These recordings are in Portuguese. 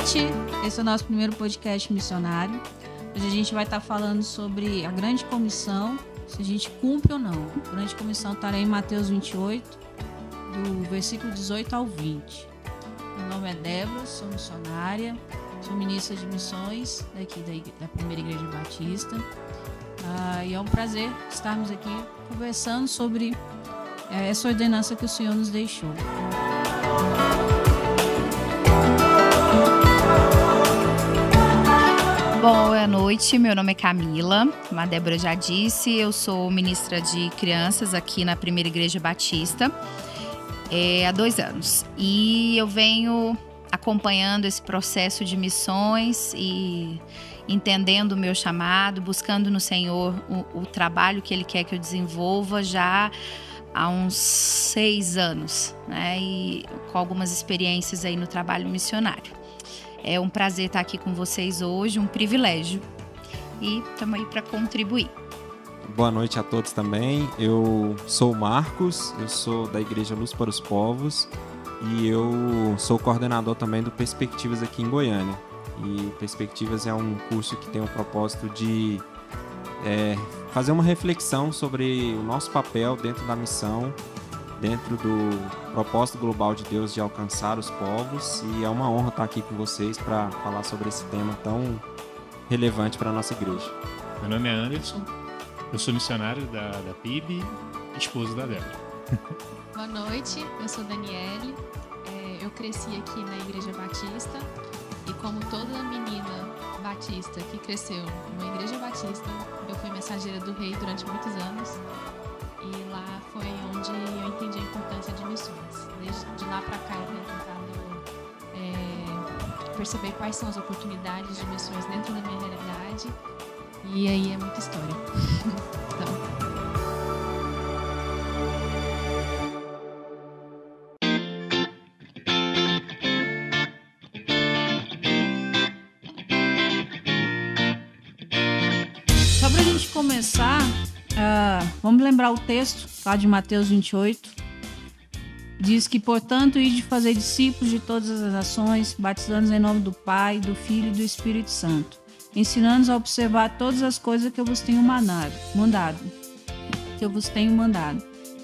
noite, esse é o nosso primeiro podcast missionário. Hoje a gente vai estar falando sobre a grande comissão, se a gente cumpre ou não. A grande comissão está em Mateus 28, do versículo 18 ao 20. Meu nome é Débora, sou missionária, sou ministra de missões daqui da Primeira Igreja Batista. E é um prazer estarmos aqui conversando sobre essa ordenança que o Senhor nos deixou. Boa noite, meu nome é Camila, como a Débora já disse, eu sou ministra de crianças aqui na Primeira Igreja Batista há 2 anos. E eu venho acompanhando esse processo de missões e entendendo o meu chamado, buscando no Senhor o trabalho que Ele quer que eu desenvolva já há uns 6 anos, né? E com algumas experiências aí no trabalho missionário. É um prazer estar aqui com vocês hoje, um privilégio. E estamos aí para contribuir. Boa noite a todos também. Eu sou o Marcos, eu sou da Igreja Luz para os Povos e eu sou coordenador também do Perspectivas aqui em Goiânia. E Perspectivas é um curso que tem o propósito de fazer uma reflexão sobre o nosso papel dentro da missão, dentro do propósito global de Deus de alcançar os povos, e é uma honra estar aqui com vocês para falar sobre esse tema tão relevante para a nossa igreja. Meu nome é Anderson, eu sou missionário da PIB, esposo da Débora. Boa noite, eu sou Daniele, eu cresci aqui na Igreja Batista e como toda menina batista que cresceu numa Igreja Batista, eu fui mensageira do Rei durante muitos anos. E lá foi onde eu entendi a importância de missões. Desde lá para cá eu tenho tentado perceber quais são as oportunidades de missões dentro da minha realidade. E aí é muita história. Só para a gente começar, vamos lembrar o texto lá de Mateus 28. Diz que, portanto, ide fazer discípulos de todas as nações, batizando-os em nome do Pai, do Filho e do Espírito Santo, ensinando-os a observar todas as coisas que eu vos tenho mandado.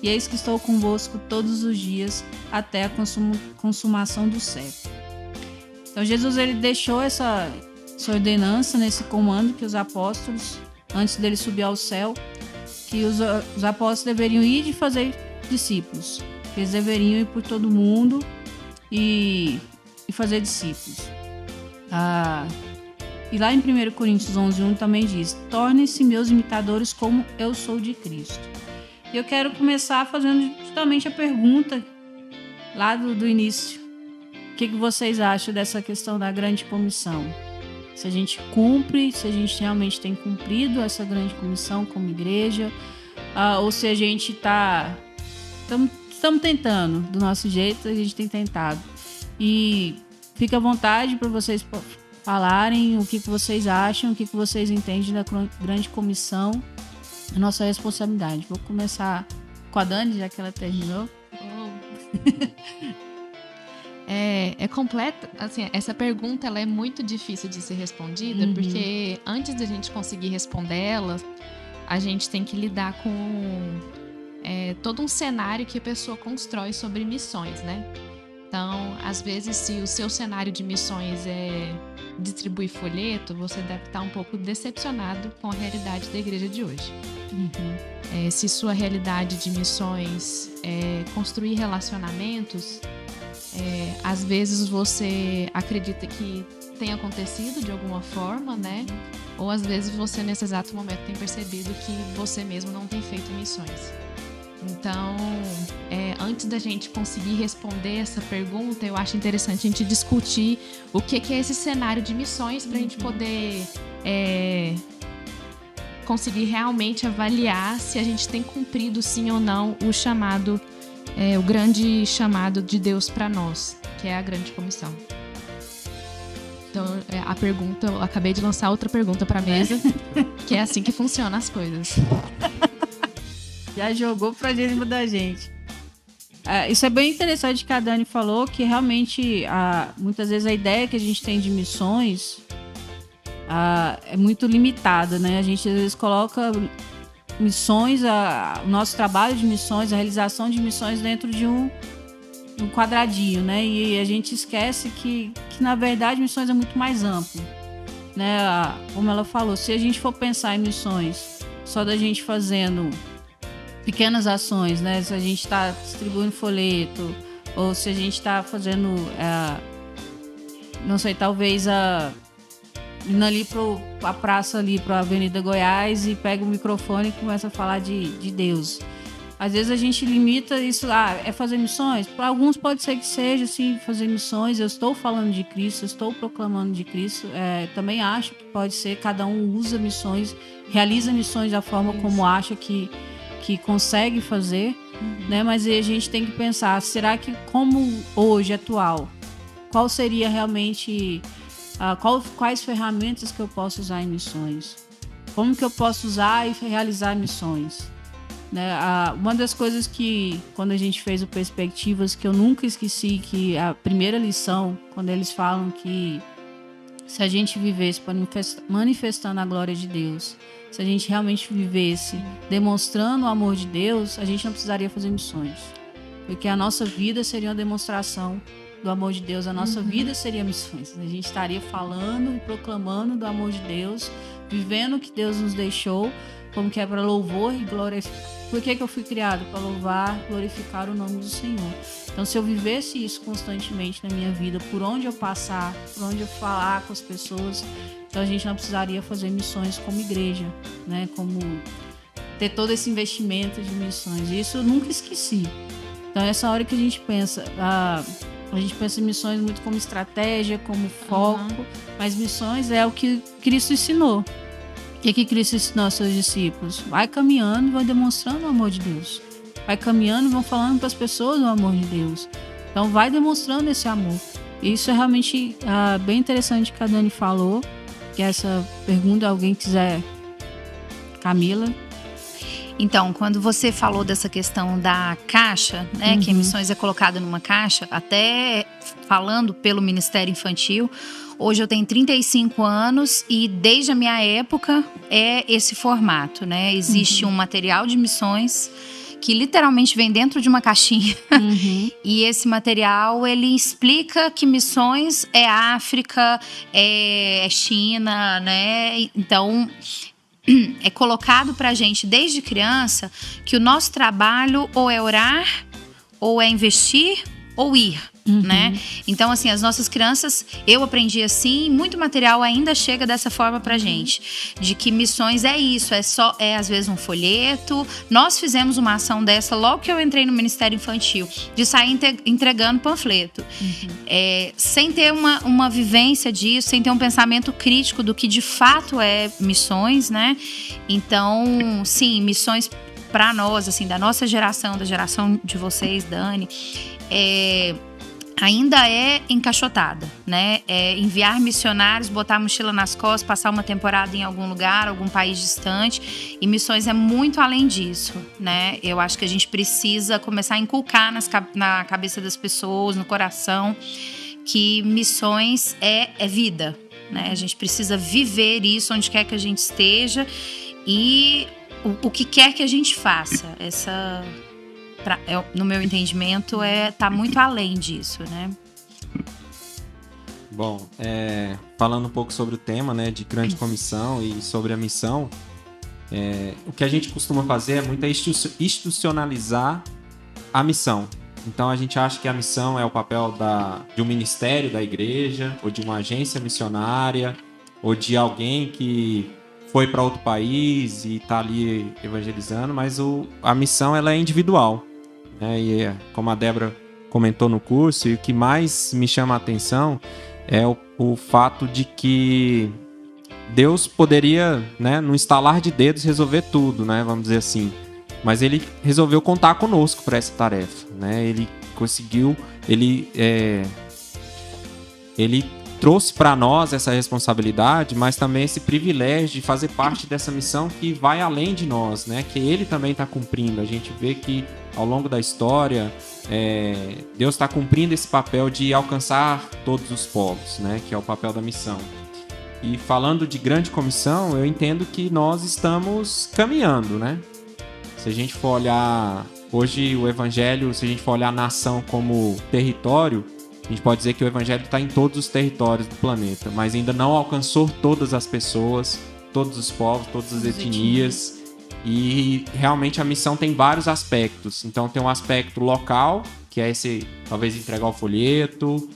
E eis que estou convosco todos os dias, até a consumação do século. Então, Jesus ele deixou essa ordenança, nesse comando que os apóstolos, antes dele subir ao céu, que os apóstolos deveriam ir e fazer discípulos. Que eles deveriam ir por todo mundo e fazer discípulos. E lá em 1 Coríntios 11:1 também diz: tornem-se meus imitadores como eu sou de Cristo. E eu quero começar fazendo justamente a pergunta lá do início. O que vocês acham dessa questão da grande comissão? Se a gente cumpre, se a gente realmente tem cumprido essa grande comissão como igreja, ou se a gente estamos tentando, do nosso jeito, a gente tem tentado. E fica à vontade para vocês falarem o que vocês acham, o que vocês entendem da grande comissão, a nossa responsabilidade. Vou começar com a Dani, já que ela terminou. É completa, assim, essa pergunta ela é muito difícil de ser respondida, porque antes da gente conseguir responder ela, a gente tem que lidar com todo um cenário que a pessoa constrói sobre missões, né? Então, às vezes, se o seu cenário de missões é distribuir folheto, você deve estar um pouco decepcionado com a realidade da igreja de hoje. Se sua realidade de missões é construir relacionamentos, às vezes você acredita que tem acontecido de alguma forma, né? Ou às vezes você, nesse exato momento, tem percebido que você mesmo não tem feito missões. Então, antes da gente conseguir responder essa pergunta, eu acho interessante a gente discutir o que é esse cenário de missões para a gente poder conseguir realmente avaliar se a gente tem cumprido sim ou não o chamado, o grande chamado de Deus para nós, que é a grande comissão. Então, a pergunta, eu acabei de lançar outra pergunta para a mesa, que é assim que funcionam as coisas. Já jogou pra cima da gente. Isso é bem interessante que a Dani falou, que realmente muitas vezes a ideia que a gente tem de missões é muito limitada, né? A gente às vezes coloca missões, o nosso trabalho de missões, a realização de missões dentro de um quadradinho, né? E a gente esquece que na verdade missões é muito mais amplo, né? Como ela falou, se a gente for pensar em missões só da gente fazendo pequenas ações, né? Se a gente está distribuindo folheto, ou se a gente está fazendo, não sei, talvez indo ali para a praça, ali para a Avenida Goiás, e pega o microfone e começa a falar de Deus. Às vezes a gente limita isso, é fazer missões? Para alguns pode ser que seja, assim, fazer missões. Eu estou falando de Cristo, eu estou proclamando de Cristo. Também acho que pode ser, cada um usa missões, realiza missões da forma como acha que consegue fazer, né? Mas aí a gente tem que pensar, será que como hoje, atual, qual seria realmente, quais ferramentas que eu posso usar em missões? Como que eu posso usar e realizar missões? Né? Uma das coisas que, quando a gente fez o Perspectivas, que eu nunca esqueci, que a primeira lição, quando eles falam que se a gente vivesse manifestando a glória de Deus, se a gente realmente vivesse demonstrando o amor de Deus, a gente não precisaria fazer missões. Porque a nossa vida seria uma demonstração do amor de Deus, a nossa vida seria missões. A gente estaria falando e proclamando do amor de Deus, vivendo o que Deus nos deixou, como que é para louvor e glória. Por que eu fui criado? Para louvar, glorificar o nome do Senhor. Então, se eu vivesse isso constantemente na minha vida, por onde eu passar, por onde eu falar com as pessoas, então a gente não precisaria fazer missões como igreja, né? Como ter todo esse investimento de missões. Isso eu nunca esqueci. Então, essa hora que a gente pensa em missões muito como estratégia, como foco, mas missões é o que Cristo ensinou. O que Cristo ensinou aos seus discípulos? Vai caminhando e vai demonstrando o amor de Deus. Vai caminhando e vão falando para as pessoas o amor de Deus. Então, vai demonstrando esse amor. E isso é realmente bem interessante que a Dani falou. Que essa pergunta, alguém quiser... Camila. Então, quando você falou dessa questão da caixa, né, que missões é colocado numa caixa, até falando pelo Ministério Infantil, hoje eu tenho 35 anos e desde a minha época é esse formato, né? Existe um material de missões que literalmente vem dentro de uma caixinha. E esse material, ele explica que missões é África, é China, né? Então, é colocado pra gente desde criança que o nosso trabalho ou é orar, ou é investir, ou ir. Né? Então, assim, as nossas crianças, eu aprendi assim, muito material ainda chega dessa forma pra gente, de que missões é isso, é às vezes um folheto. Nós fizemos uma ação dessa logo que eu entrei no Ministério Infantil, de sair entregando panfleto, sem ter uma vivência disso, sem ter um pensamento crítico do que de fato é missões, né? Então, sim, missões pra nós, assim, da nossa geração, da geração de vocês, Dani, ainda é encaixotada, né? É enviar missionários, botar a mochila nas costas, passar uma temporada em algum lugar, algum país distante. E missões é muito além disso, né? Eu acho que a gente precisa começar a inculcar na cabeça das pessoas, no coração, que missões é vida, né? A gente precisa viver isso onde quer que a gente esteja e o que quer que a gente faça. No meu entendimento, tá muito além disso, né? Bom, falando um pouco sobre o tema, né, de grande comissão e sobre a missão, o que a gente costuma fazer é muito institucionalizar a missão. Então, a gente acha que a missão é o papel de um ministério da igreja, ou de uma agência missionária, ou de alguém que foi para outro país e está ali evangelizando, mas a missão ela é individual. E como a Débora comentou no curso, e o que mais me chama a atenção é o fato de que Deus poderia, né, no estalar de dedos, resolver tudo, né, vamos dizer assim. Mas ele resolveu contar conosco para essa tarefa, né? Ele conseguiu, ele trouxe para nós essa responsabilidade, mas também esse privilégio de fazer parte dessa missão que vai além de nós, né? Que ele também está cumprindo. A gente vê que ao longo da história, Deus está cumprindo esse papel de alcançar todos os povos, né? Que é o papel da missão. E falando de grande comissão, eu entendo que nós estamos caminhando, né? Se a gente for olhar hoje o evangelho, se a gente for olhar a nação como território, a gente pode dizer que o evangelho está em todos os territórios do planeta, mas ainda não alcançou todas as pessoas, todos os povos, todas as etnias. E realmente a missão tem vários aspectos. Então tem um aspecto local, que é esse, talvez entregar o folheto,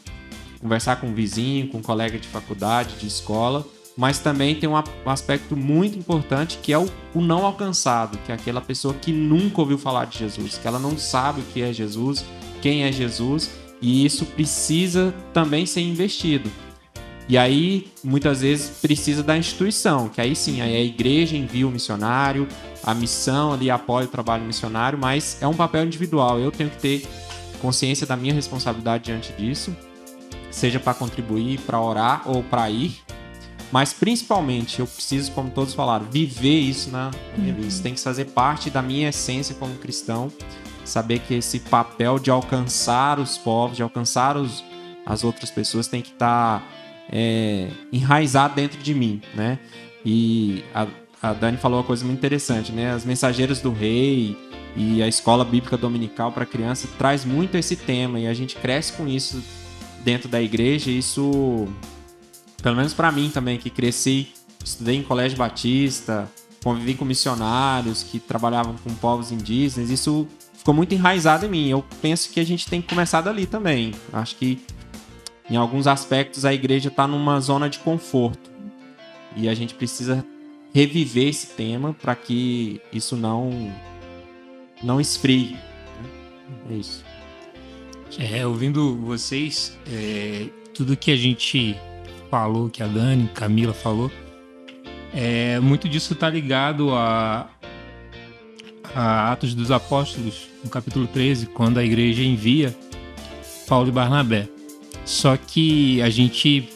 conversar com um vizinho, com um colega de faculdade, de escola. Mas também tem um aspecto muito importante, que é o não alcançado, que é aquela pessoa que nunca ouviu falar de Jesus, que ela não sabe o que é Jesus, quem é Jesus. E isso precisa também ser investido. E aí, muitas vezes, precisa da instituição, que aí sim, aí a igreja envia o missionário, a missão ali apoia o trabalho missionário, mas é um papel individual. Eu tenho que ter consciência da minha responsabilidade diante disso, seja para contribuir, para orar ou para ir. Mas, principalmente, eu preciso, como todos falaram, viver isso na minha vida. Isso tem que fazer parte da minha essência como cristão. Saber que esse papel de alcançar os povos, de alcançar as outras pessoas tem que estar enraizado dentro de mim, né? E a Dani falou uma coisa muito interessante, né? As Mensageiras do Rei e a Escola Bíblica Dominical para criança traz muito esse tema e a gente cresce com isso dentro da igreja. E isso, pelo menos para mim também, que cresci, estudei em colégio batista, convivi com missionários que trabalhavam com povos indígenas, isso ficou muito enraizado em mim. Eu penso que a gente tem que começar dali também. Acho que, em alguns aspectos, a igreja está numa zona de conforto. E a gente precisa reviver esse tema para que isso não esfrie. É isso. Ouvindo vocês, tudo que a gente falou, que a Dani, Camila falou, muito disso está ligado a Atos dos Apóstolos, no capítulo 13, quando a igreja envia Paulo e Barnabé. Só que a gente,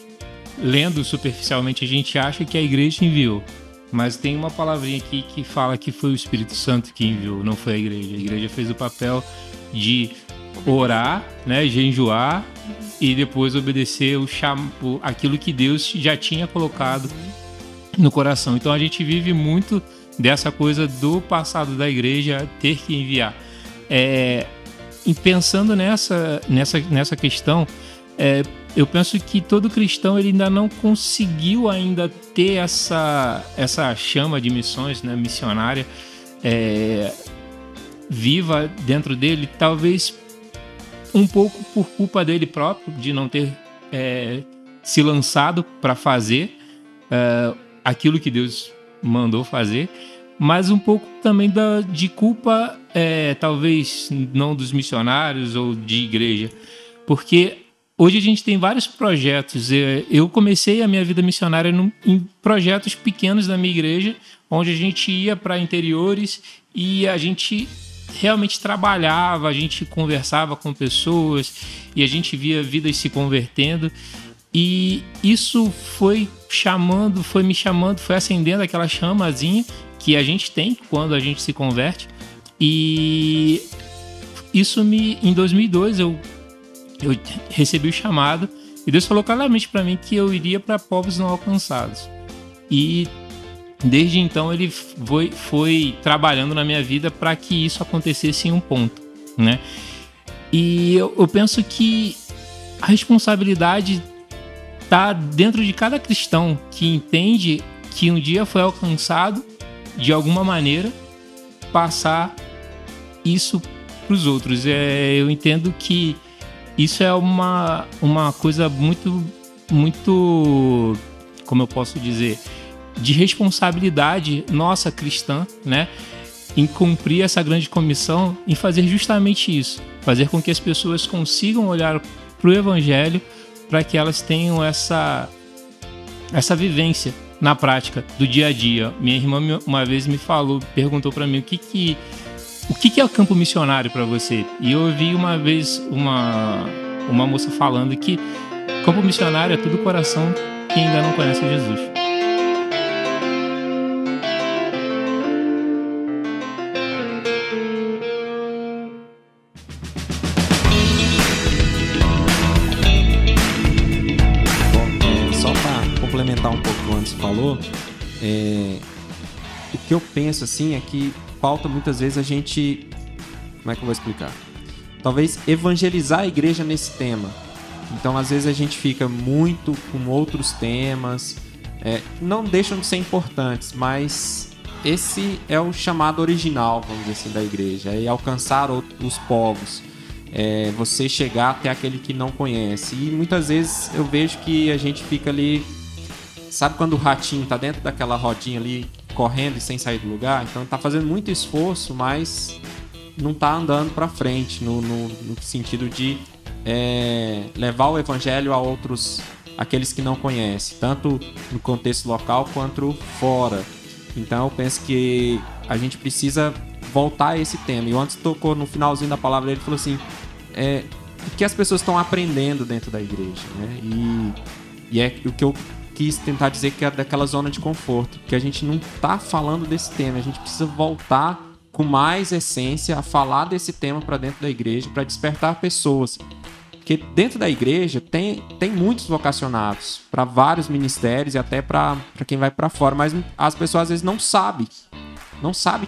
lendo superficialmente, a gente acha que a igreja enviou. Mas tem uma palavrinha aqui que fala que foi o Espírito Santo que enviou, não foi a igreja. A igreja fez o papel de orar, né, jejuar e depois obedecer aquilo que Deus já tinha colocado no coração. Então a gente vive muito dessa coisa do passado da igreja ter que enviar. E pensando nessa questão, eu penso que todo cristão ele ainda não conseguiu ainda ter essa chama de missões, né, missionária, viva dentro dele, talvez um pouco por culpa dele próprio, de não ter se lançado para fazer aquilo que Deus mandou fazer, mas um pouco também de culpa, talvez não dos missionários ou de igreja, porque hoje a gente tem vários projetos. Eu comecei a minha vida missionária em projetos pequenos da minha igreja, onde a gente ia para interiores e a gente realmente trabalhava, a gente conversava com pessoas e a gente via vidas se convertendo. E isso foi me chamando, foi acendendo aquela chamazinha que a gente tem quando a gente se converte. E isso em 2002 eu recebi o chamado e Deus falou claramente para mim que eu iria para povos não alcançados. E desde então ele foi trabalhando na minha vida para que isso acontecesse em um ponto, né? E eu penso que a responsabilidade está dentro de cada cristão que entende que um dia foi alcançado, de alguma maneira, passar isso para os outros. Eu entendo que isso é uma coisa muito, muito, como eu posso dizer, de responsabilidade nossa cristã, né? Em cumprir essa grande comissão, em fazer justamente isso. Fazer com que as pessoas consigam olhar para o Evangelho para que elas tenham essa vivência na prática do dia a dia. Minha irmã uma vez perguntou para mim o que é o campo missionário para você? E eu ouvi uma vez uma moça falando que campo missionário é todo coração que ainda não conhece Jesus. Só para complementar um pouco o que o Anderson falou, o que eu penso assim é que falta muitas vezes a gente... Como é que eu vou explicar? Talvez evangelizar a igreja nesse tema. Então, às vezes, a gente fica muito com outros temas, não deixam de ser importantes, mas esse é o chamado original, vamos dizer assim, da igreja, é alcançar os povos, você chegar até aquele que não conhece. E muitas vezes eu vejo que a gente fica ali, sabe quando o ratinho está dentro daquela rodinha ali, correndo e sem sair do lugar? Então, está fazendo muito esforço, mas não está andando para frente, no sentido de levar o evangelho a outros, aqueles que não conhecem, tanto no contexto local quanto fora. Então eu penso que a gente precisa voltar a esse tema. E o Anderson tocou no finalzinho da palavra dele, falou assim, o que as pessoas estão aprendendo dentro da igreja, né? E é o que eu quis tentar dizer, que é daquela zona de conforto, que a gente não está falando desse tema, a gente precisa voltar com mais essência a falar desse tema para dentro da igreja, para despertar pessoas. Porque dentro da igreja tem muitos vocacionados para vários ministérios e até para quem vai para fora, mas as pessoas às vezes não sabem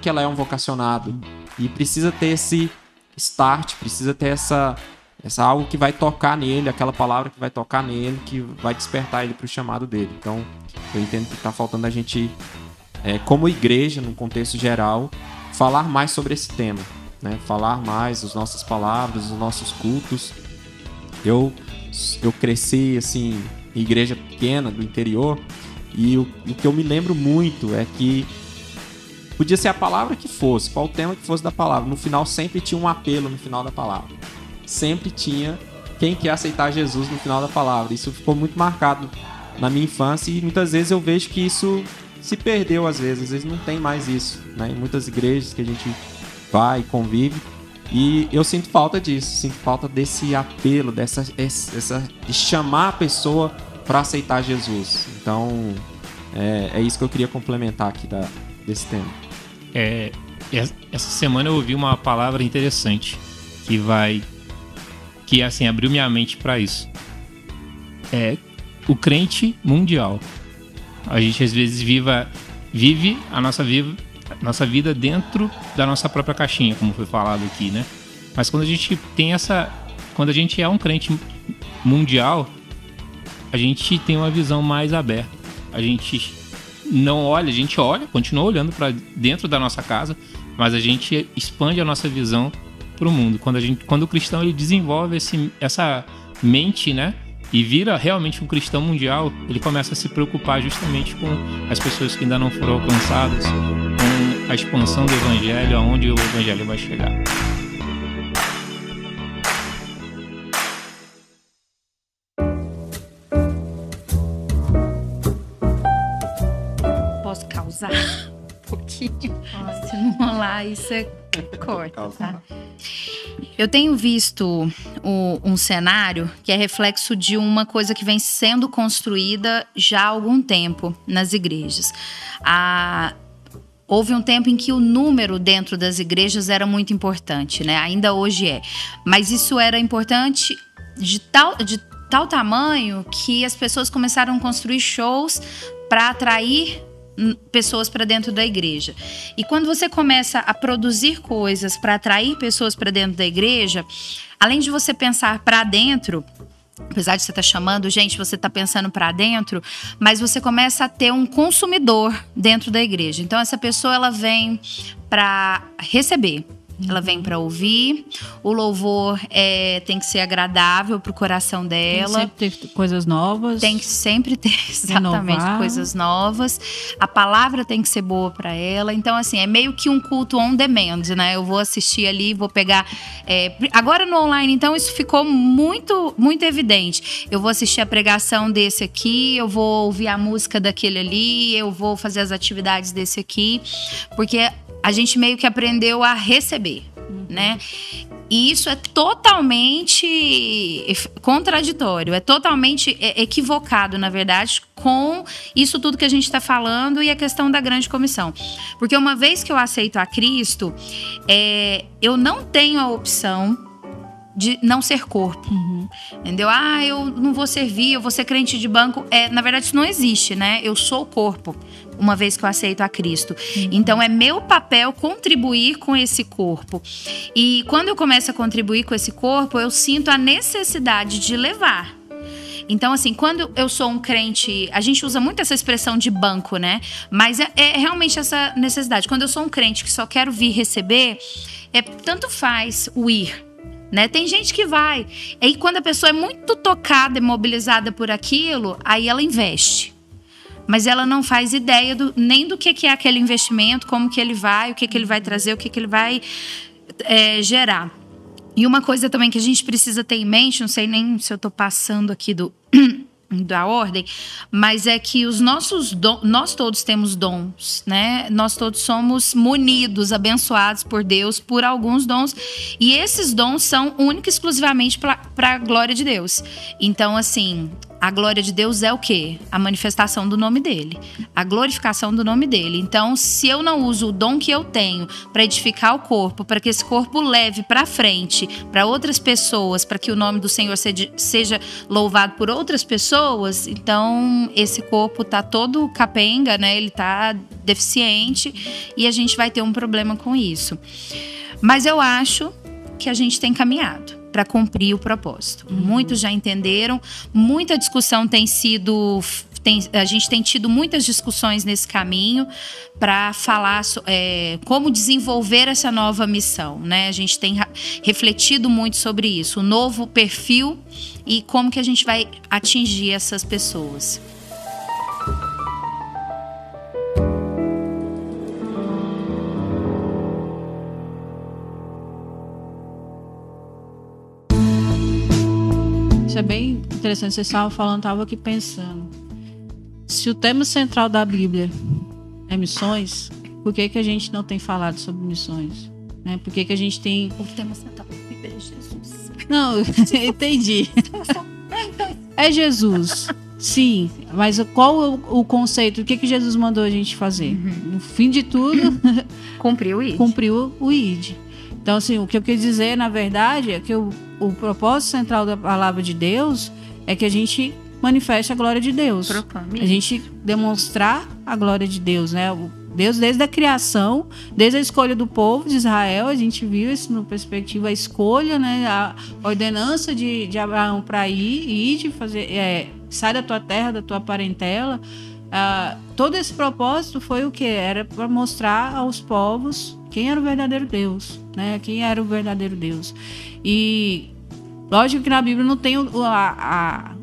que ela é um vocacionado e precisa ter esse start, precisa ter essa algo que vai tocar nele, aquela palavra que vai tocar nele, que vai despertar ele para o chamado dele. Então eu entendo que está faltando a gente, como igreja, num contexto geral, falar mais sobre esse tema, né? Falar mais as nossas palavras, os nossos cultos. Eu cresci assim em igreja pequena do interior e o que eu me lembro muito é que podia ser a palavra que fosse, qual o tema que fosse da palavra, no final sempre tinha um apelo no final da palavra. Sempre tinha quem quer aceitar Jesus no final da palavra. Isso ficou muito marcado na minha infância e muitas vezes eu vejo que isso se perdeu às vezes não tem mais isso, né? Em muitas igrejas que a gente vai e convive, e eu sinto falta disso, sinto falta desse apelo, de chamar a pessoa para aceitar Jesus. Então, é isso que eu queria complementar aqui desse tema. Essa semana eu ouvi uma palavra interessante que assim, abriu minha mente para isso. O crente mundial. A gente às vezes vive a nossa vida dentro da nossa própria caixinha, como foi falado aqui, né? Mas quando a gente é um crente mundial, a gente tem uma visão mais aberta. A gente não olha, a gente olha, continua olhando para dentro da nossa casa, mas a gente expande a nossa visão para o mundo. Quando o cristão ele desenvolve essa mente, né? E vira realmente um cristão mundial, ele começa a se preocupar justamente com as pessoas que ainda não foram alcançadas, com a expansão do evangelho, aonde o evangelho vai chegar. Posso causar um pouquinho? Se não rolar, isso corta, tá? Eu tenho visto um cenário que é reflexo de uma coisa que vem sendo construída já há algum tempo nas igrejas. Houve um tempo em que o número dentro das igrejas era muito importante, né? Ainda hoje é. Mas isso era importante de tal tamanho que as pessoas começaram a construir shows para atrair pessoas para dentro da igreja. E quando você começa a produzir coisas para atrair pessoas para dentro da igreja, além de você pensar para dentro, apesar de você estar chamando gente, você está pensando para dentro, mas você começa a ter um consumidor dentro da igreja. Então essa pessoa ela vem para receber. Ela vem para ouvir, o louvor tem que ser agradável pro coração dela. Tem que sempre ter coisas novas. Tem que sempre ter, exatamente, renovar. Coisas novas. A palavra tem que ser boa para ela. Então, assim, é meio que um culto on demand, né? Eu vou assistir ali, vou pegar... Agora no online, então, isso ficou muito, muito evidente. Eu vou assistir a pregação desse aqui, eu vou ouvir a música daquele ali, eu vou fazer as atividades desse aqui, porque... a gente meio que aprendeu a receber. né? E isso é totalmente contraditório, é totalmente equivocado, na verdade, com isso tudo que a gente está falando e a questão da grande comissão. Porque uma vez que eu aceito a Cristo, eu não tenho a opção de não ser corpo, entendeu? Eu não vou servir, eu vou ser crente de banco. Na verdade, isso não existe, né? Eu sou o corpo, uma vez que eu aceito a Cristo. Então, é meu papel contribuir com esse corpo. E quando eu começo a contribuir com esse corpo, eu sinto a necessidade de levar. Então, assim, quando eu sou um crente... A gente usa muito essa expressão de banco, né? Mas é realmente essa necessidade. Quando eu sou um crente que só quero vir receber, tanto faz o ir, né? Tem gente que vai. E aí, quando a pessoa é muito tocada e mobilizada por aquilo, aí ela investe. Mas ela não faz ideia nem do que é aquele investimento, como que ele vai, o que ele vai trazer, o que ele vai gerar. E uma coisa também que a gente precisa ter em mente, não sei nem se eu estou passando aqui da ordem, mas é que nós todos temos dons, né? Nós todos somos munidos, abençoados por Deus por alguns dons, e esses dons são únicos e exclusivamente para a glória de Deus. Então, assim, a glória de Deus é o quê? A manifestação do nome dele, a glorificação do nome dele. Então, se eu não uso o dom que eu tenho para edificar o corpo, para que esse corpo leve para frente, para outras pessoas, para que o nome do Senhor seja louvado por outras pessoas, então esse corpo tá todo capenga, né? Ele tá deficiente e a gente vai ter um problema com isso. Mas eu acho que a gente tem caminhado para cumprir o propósito. Muitos já entenderam, muita discussão a gente tem tido muitas discussões nesse caminho para falar como desenvolver essa nova missão, né? A gente tem refletido muito sobre isso, o novo perfil e como que a gente vai atingir essas pessoas. Isso é bem interessante, vocês estavam falando, estava aqui pensando. Se o tema central da Bíblia é missões, por que a gente não tem falado sobre missões? Né? Por que a gente tem... O tema central da Bíblia é Jesus. Não, entendi. É Jesus, sim. Mas qual o conceito? O que Jesus mandou a gente fazer? No fim de tudo... Cumpriu o ID. Cumpriu o ID. Então, assim, o que eu quis dizer, na verdade, é que o propósito central da palavra de Deus é que a gente manifeste a glória de Deus. Proclame. A gente demonstrar a glória de Deus, né? Deus, desde a criação, desde a escolha do povo de Israel, a gente viu isso no perspectiva, a escolha, né? A ordenança de Abraão para ir de fazer, sai da tua terra, da tua parentela. Todo esse propósito foi o que? Era para mostrar aos povos quem era o verdadeiro Deus, né? Quem era o verdadeiro Deus. E lógico que na Bíblia não tem a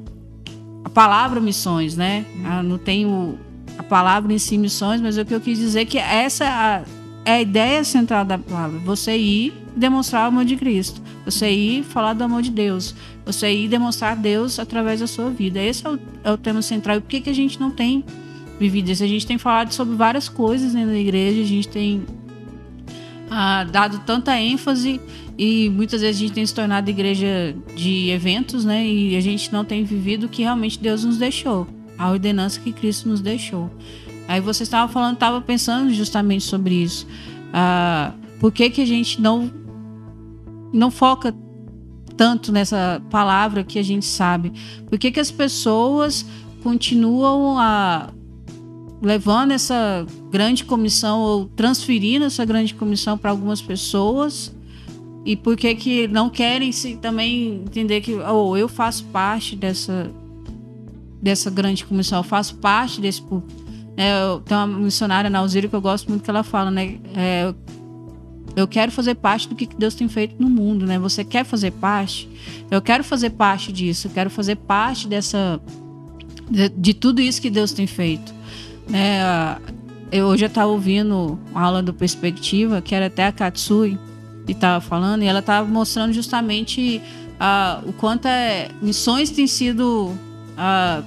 palavra missões, né? Não tem a palavra em si missões, mas o que eu quis dizer é que essa é a ideia central da palavra. Você ir demonstrar o amor de Cristo. Você ir falar do amor de Deus. Você ir demonstrar Deus através da sua vida. Esse é o tema central. E por que a gente não tem vivido isso? A gente tem falado sobre várias coisas dentro da igreja. A gente tem dado tanta ênfase e muitas vezes a gente tem se tornado igreja de eventos, né? E a gente não tem vivido o que realmente Deus nos deixou, a ordenança que Cristo nos deixou. Aí você estava pensando justamente sobre isso. Por que a gente não foca tanto nessa palavra que a gente sabe? Por que as pessoas continuam levando essa grande comissão ou transferindo essa grande comissão para algumas pessoas? E por que não querem também entender que eu faço parte dessa grande comissão, eu faço parte desse público? Tem uma missionária na Alzira que eu gosto muito, que ela fala, né? Eu quero fazer parte do que Deus tem feito no mundo, né? Você quer fazer parte? Eu quero fazer parte disso, eu quero fazer parte de tudo isso que Deus tem feito. Eu hoje estava ouvindo uma aula do Perspectiva, que era até a Katsui, e estava falando, e ela estava mostrando justamente o quanto missões têm sido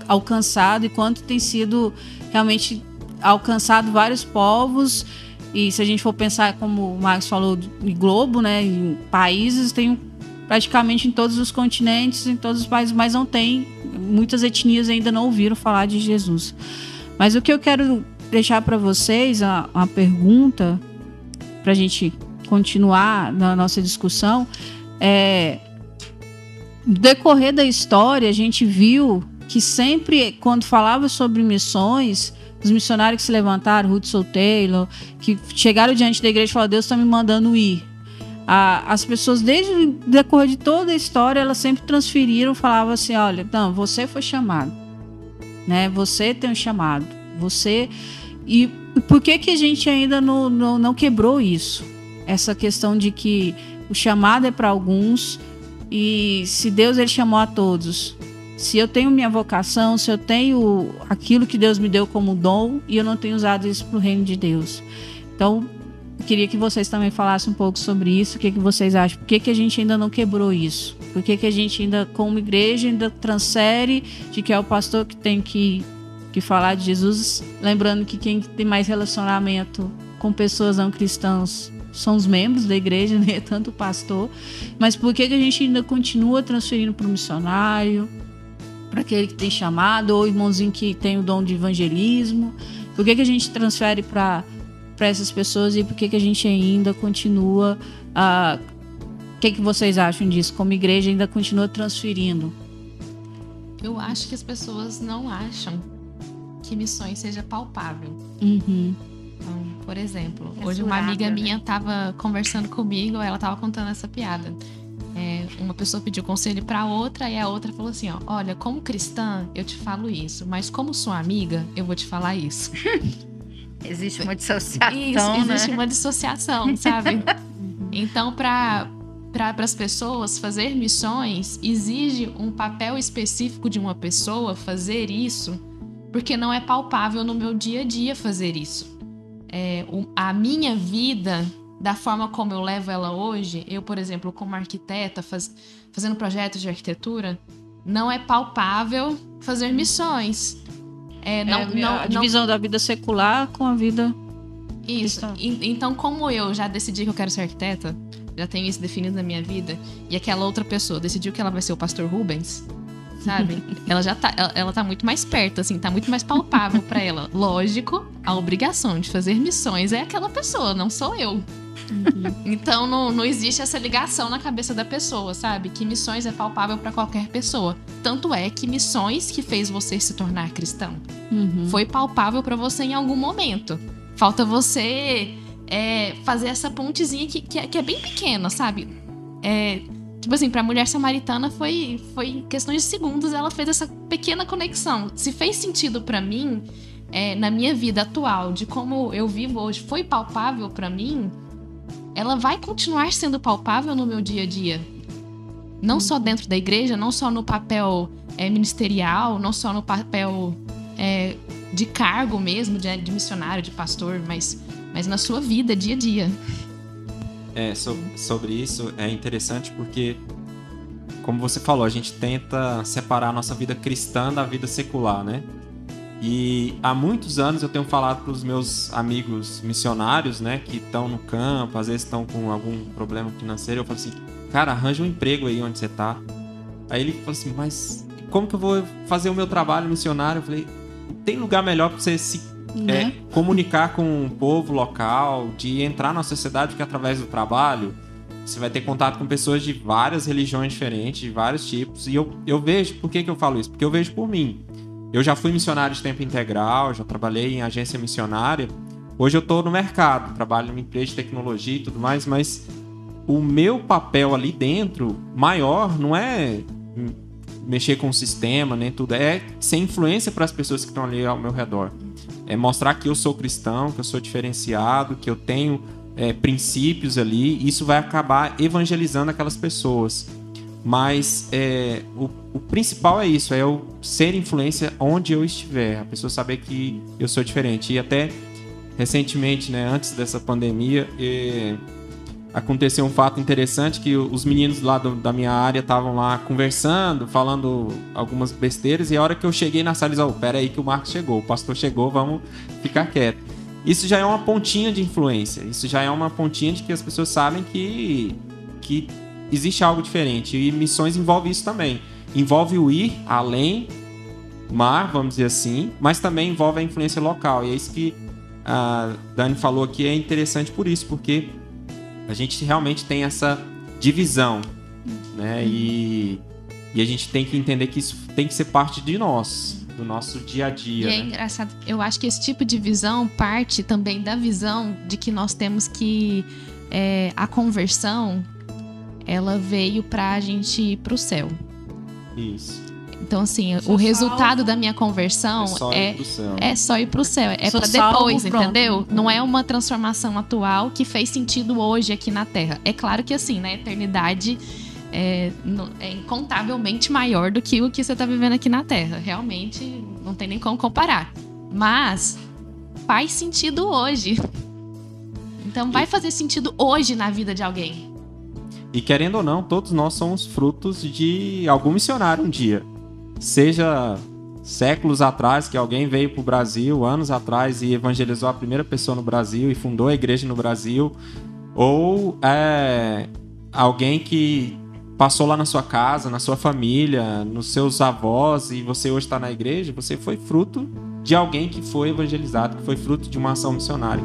alcançado e quanto tem sido realmente alcançado vários povos E se a gente for pensar, como o Marcos falou, de globo, né, em países, tem praticamente em todos os continentes, em todos os países, mas não tem, muitas etnias ainda não ouviram falar de Jesus. Mas o que eu quero deixar para vocês, uma pergunta, para a gente continuar na nossa discussão, no decorrer da história, a gente viu que sempre, quando falava sobre missões, os missionários que se levantaram, Hudson Taylor, que chegaram diante da igreja e falaram: Deus está me mandando ir. As pessoas, desde o decorrer de toda a história, elas sempre transferiram, falavam assim: olha, não, você foi chamado, né? Você tem um chamado, você... E por que a gente ainda não quebrou isso? Essa questão de que o chamado é para alguns, e se Deus ele chamou a todos, se eu tenho minha vocação, se eu tenho aquilo que Deus me deu como dom e eu não tenho usado isso para o reino de Deus. Então, eu queria que vocês também falassem um pouco sobre isso. O que vocês acham? Por que a gente ainda não quebrou isso? Por que a gente ainda, como igreja, ainda transfere de que é o pastor que tem que falar de Jesus? Lembrando que quem tem mais relacionamento com pessoas não cristãs são os membros da igreja, né? Tanto o pastor. Mas por que a gente ainda continua transferindo para o missionário, para aquele que tem chamado, ou o irmãozinho que tem o dom de evangelismo? Por que a gente transfere para essas pessoas, e por que a gente ainda continua... O que vocês acham disso? Como igreja ainda continua transferindo? Eu acho que as pessoas não acham que missões seja palpável. Uhum. Então, por exemplo, hoje uma amiga minha estava conversando comigo, ela estava contando essa piada. Uma pessoa pediu conselho para outra, e a outra falou assim: ó, olha, como cristã eu te falo isso, mas como sua amiga eu vou te falar isso. Existe uma dissociação, isso, existe né? uma dissociação, sabe? Então, para as pessoas, fazer missões exige um papel específico de uma pessoa fazer isso, porque não é palpável no meu dia a dia fazer isso. A minha vida, da forma como eu levo ela hoje, eu, por exemplo, como arquiteta, fazendo projetos de arquitetura, não é palpável fazer missões. A divisão da vida secular com a vida... Isso. Então, como eu já decidi que eu quero ser arquiteta, já tenho isso definido na minha vida, e aquela outra pessoa decidiu que ela vai ser o pastor Rubens, sabe? ela tá muito mais perto, assim, tá muito mais palpável pra ela. Lógico, a obrigação de fazer missões é aquela pessoa, não sou eu. Então não existe essa ligação na cabeça da pessoa, sabe? Que missões é palpável pra qualquer pessoa. Tanto é que missões que fez você se tornar cristão foi palpável pra você em algum momento. Falta você fazer essa pontezinha que é bem pequena, sabe? Tipo assim, pra mulher samaritana foi em questões de segundos, ela fez essa pequena conexão. Se fez sentido pra mim, na minha vida atual, de como eu vivo hoje, foi palpável pra mim, ela vai continuar sendo palpável no meu dia a dia. Não só dentro da igreja, não só no papel ministerial, não só no papel de cargo mesmo, de missionário, de pastor, mas na sua vida, dia a dia. Sobre isso é interessante porque, como você falou, a gente tenta separar a nossa vida cristã da vida secular, né? E há muitos anos eu tenho falado para os meus amigos missionários, né, que estão no campo, às vezes estão com algum problema financeiro, eu falo assim: cara, arranja um emprego aí onde você está. Aí ele falou assim: mas como que eu vou fazer o meu trabalho missionário? Eu falei: tem lugar melhor para você se comunicar com o povo local, de entrar na sociedade, porque através do trabalho você vai ter contato com pessoas de várias religiões diferentes, de vários tipos. E eu vejo, por que eu falo isso? Porque eu vejo por mim. Eu já fui missionário de tempo integral, já trabalhei em agência missionária. Hoje eu estou no mercado, trabalho em empresa de tecnologia e tudo mais, mas o meu papel ali dentro, maior, não é mexer com o sistema, nem tudo. É ser influência para as pessoas que estão ali ao meu redor. É mostrar que eu sou cristão, que eu sou diferenciado, que eu tenho princípios ali. Isso vai acabar evangelizando aquelas pessoas. Mas o principal é isso, é eu ser influência onde eu estiver, a pessoa saber que eu sou diferente. E até recentemente, né, antes dessa pandemia, aconteceu um fato interessante, que os meninos lá da minha área estavam lá conversando, falando algumas besteiras, e a hora que eu cheguei na sala, eles: pera aí que o Marcos chegou, o pastor chegou, vamos ficar quieto. isso já é uma pontinha de influência. Isso já é uma pontinha de que as pessoas sabem que existe algo diferente. E missões envolve isso também. Envolve o ir além mar, vamos dizer assim, mas também envolve a influência local. E é isso que a Dani falou aqui, é interessante por isso, porque a gente realmente tem essa divisão, né? E a gente tem que entender que isso tem que ser parte de nós, do nosso dia a dia. E é engraçado, eu acho que esse tipo de visão parte também da visão de que nós temos que a conversão, ela veio pra gente ir pro céu. Isso. Então, assim, o resultado da minha conversão é só ir pro céu. É pra depois, entendeu? Não é uma transformação atual que fez sentido hoje aqui na Terra. É claro que, assim, na eternidade é incontavelmente maior do que o que você tá vivendo aqui na Terra. Realmente, não tem nem como comparar. Mas faz sentido hoje. Então, vai fazer sentido hoje na vida de alguém. E querendo ou não, todos nós somos frutos de algum missionário um dia. Seja séculos atrás, que alguém veio para o Brasil, anos atrás, e evangelizou a primeira pessoa no Brasil e fundou a igreja no Brasil, ou alguém que passou lá na sua casa, na sua família, nos seus avós, e você hoje está na igreja, você foi fruto de alguém que foi evangelizado, que foi fruto de uma ação missionária.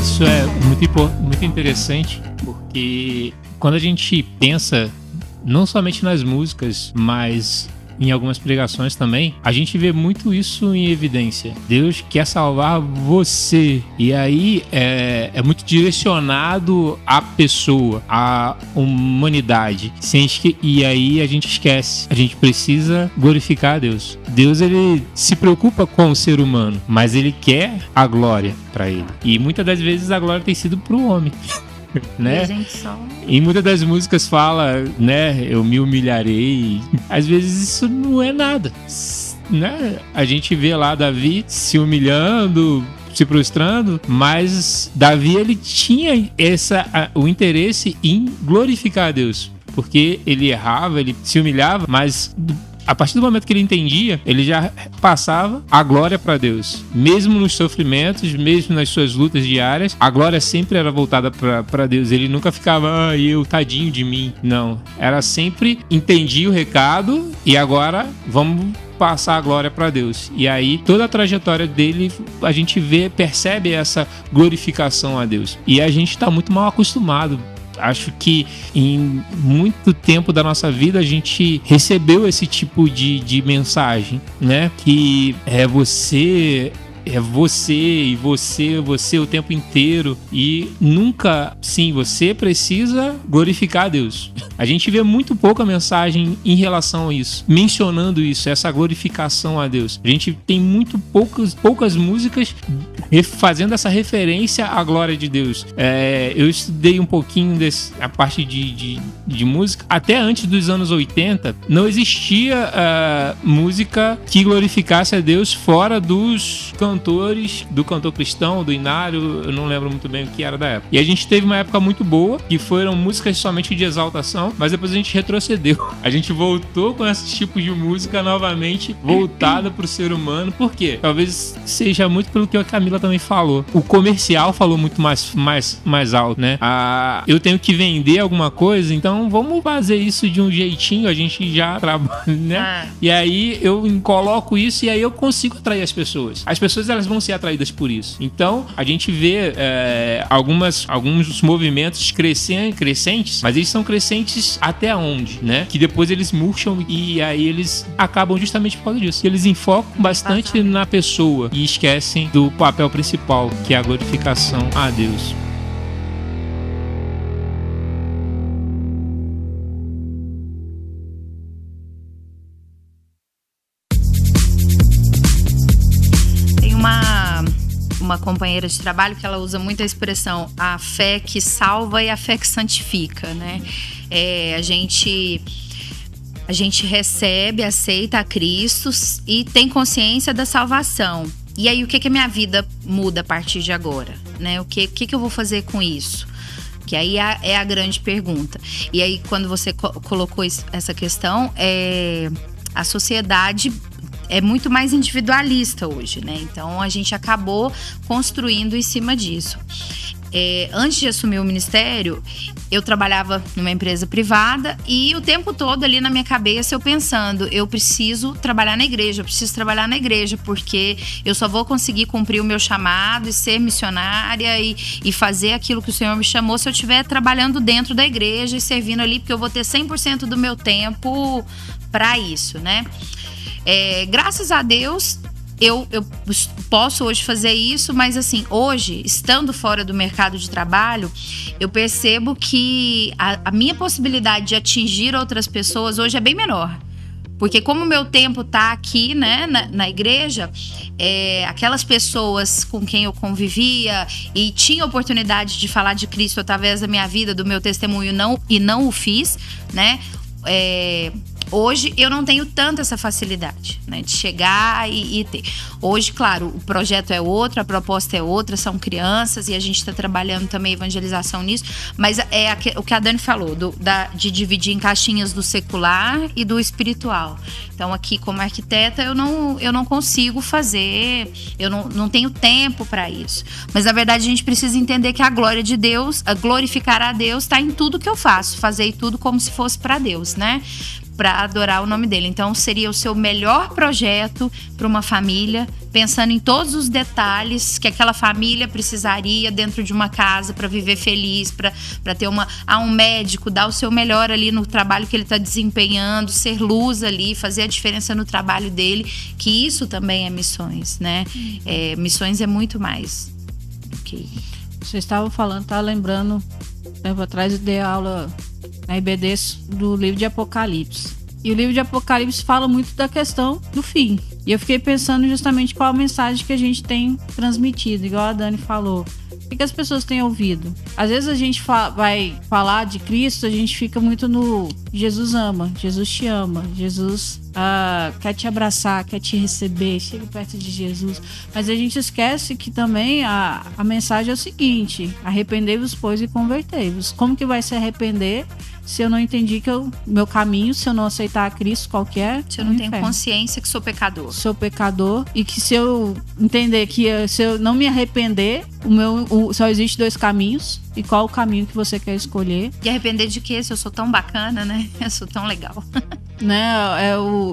Isso é muito interessante, porque quando a gente pensa não somente nas músicas, mas em algumas pregações também, a gente vê muito isso em evidência. Deus quer salvar você. E aí é muito direcionado à pessoa, à humanidade. E aí a gente esquece. A gente precisa glorificar a Deus. Deus, ele se preocupa com o ser humano, mas ele quer a glória para ele. E muitas das vezes a glória tem sido pro homem. Né? E muitas das músicas fala, né, eu me humilharei. Às vezes isso não é nada, né? A gente vê lá Davi se humilhando, se prostrando, mas Davi, ele tinha o interesse em glorificar a Deus, porque ele errava, ele se humilhava, mas a partir do momento que ele entendia, ele já passava a glória para Deus. Mesmo nos sofrimentos, mesmo nas suas lutas diárias, a glória sempre era voltada para Deus. Ele nunca ficava, eu, tadinho de mim. Não. Era sempre, entendia o recado e agora vamos passar a glória para Deus. E aí, toda a trajetória dele, a gente percebe essa glorificação a Deus. E a gente está muito mal acostumado. Acho que em muito tempo da nossa vida a gente recebeu esse tipo de mensagem, né? Que você e você o tempo inteiro. E nunca, sim, você precisa glorificar a Deus. A gente vê muito pouca mensagem em relação a isso, mencionando isso, essa glorificação a Deus. A gente tem muito poucas músicas fazendo essa referência à glória de Deus. Eu estudei um pouquinho a parte de música. Até antes dos anos 80, não existia música que glorificasse a Deus fora dos cantores, do cantor cristão, do inário, eu não lembro muito bem o que era da época. E a gente teve uma época muito boa, que foram músicas somente de exaltação, mas depois a gente retrocedeu. A gente voltou com esse tipo de música novamente, voltada pro ser humano. Por quê? Talvez seja muito pelo que a Camila também falou. O comercial falou muito mais alto, né? Eu tenho que vender alguma coisa, então vamos fazer isso de um jeitinho, a gente já trabalha, né? E aí eu coloco isso e aí eu consigo atrair as pessoas. As pessoas, elas vão ser atraídas por isso. Então, a gente vê alguns movimentos crescentes, mas eles são crescentes até onde, né? Que depois eles murcham e aí eles acabam justamente por causa disso. Eles enfocam bastante na pessoa e esquecem do papel principal, que é a glorificação a Deus. Uma companheira de trabalho que ela usa muito a expressão a fé que salva e a fé que santifica, né? A gente recebe, aceita a Cristo e tem consciência da salvação. E aí, o que a minha vida muda a partir de agora? né? O que eu vou fazer com isso? Que aí é a grande pergunta. E aí, quando você colocou essa questão, a sociedade é muito mais individualista hoje, né? Então, a gente acabou construindo em cima disso. Antes de assumir o ministério, eu trabalhava numa empresa privada e o tempo todo ali na minha cabeça eu pensando, eu preciso trabalhar na igreja, porque eu só vou conseguir cumprir o meu chamado e ser missionária e fazer aquilo que o Senhor me chamou se eu estiver trabalhando dentro da igreja e servindo ali, porque eu vou ter 100% do meu tempo para isso, né? Graças a Deus, eu posso hoje fazer isso, mas assim, hoje, estando fora do mercado de trabalho, eu percebo que a minha possibilidade de atingir outras pessoas hoje é bem menor. Porque como o meu tempo tá aqui, né, na igreja, aquelas pessoas com quem eu convivia e tinha oportunidade de falar de Cristo através da minha vida, do meu testemunho, não o fiz, né? Hoje eu não tenho tanto essa facilidade, né, de chegar e ter. Hoje, claro, o projeto é outro, a proposta é outra, são crianças e a gente está trabalhando também evangelização nisso, mas o que a Dani falou, de dividir em caixinhas do secular e do espiritual. Então aqui como arquiteta eu não consigo fazer, eu não tenho tempo para isso. Mas na verdade a gente precisa entender que a glória de Deus, a glorificar a Deus está em tudo que eu faço, fazer tudo como se fosse para Deus, né? Para adorar o nome dele. Então seria o seu melhor projeto para uma família, pensando em todos os detalhes que aquela família precisaria dentro de uma casa para viver feliz, para ter um médico, dar o seu melhor ali no trabalho que ele está desempenhando, ser luz ali, fazer a diferença no trabalho dele, que isso também é missões, né? Missões é muito mais do que... Você estava falando, estava lembrando, tempo atrás eu dei aula na IBD do livro de Apocalipse. E o livro de Apocalipse fala muito da questão do fim. E eu fiquei pensando justamente qual a mensagem que a gente tem transmitido, igual a Dani falou. O que as pessoas têm ouvido? Às vezes a gente vai falar de Cristo, a gente fica muito no Jesus ama, Jesus te ama, Jesus quer te abraçar, quer te receber, chega perto de Jesus. Mas a gente esquece que também a mensagem é o seguinte: arrependei-vos, pois, e convertei-vos. Como que vai se arrepender se eu não entendi que meu caminho, se eu não aceitar a Cristo qualquer, se eu não tenho consciência que sou pecador. Sou pecador, e que se eu entender que se eu não me arrepender, só existe 2 caminhos. E qual o caminho que você quer escolher? E arrepender de quê? Se eu sou tão bacana, né? Eu sou tão legal. Né?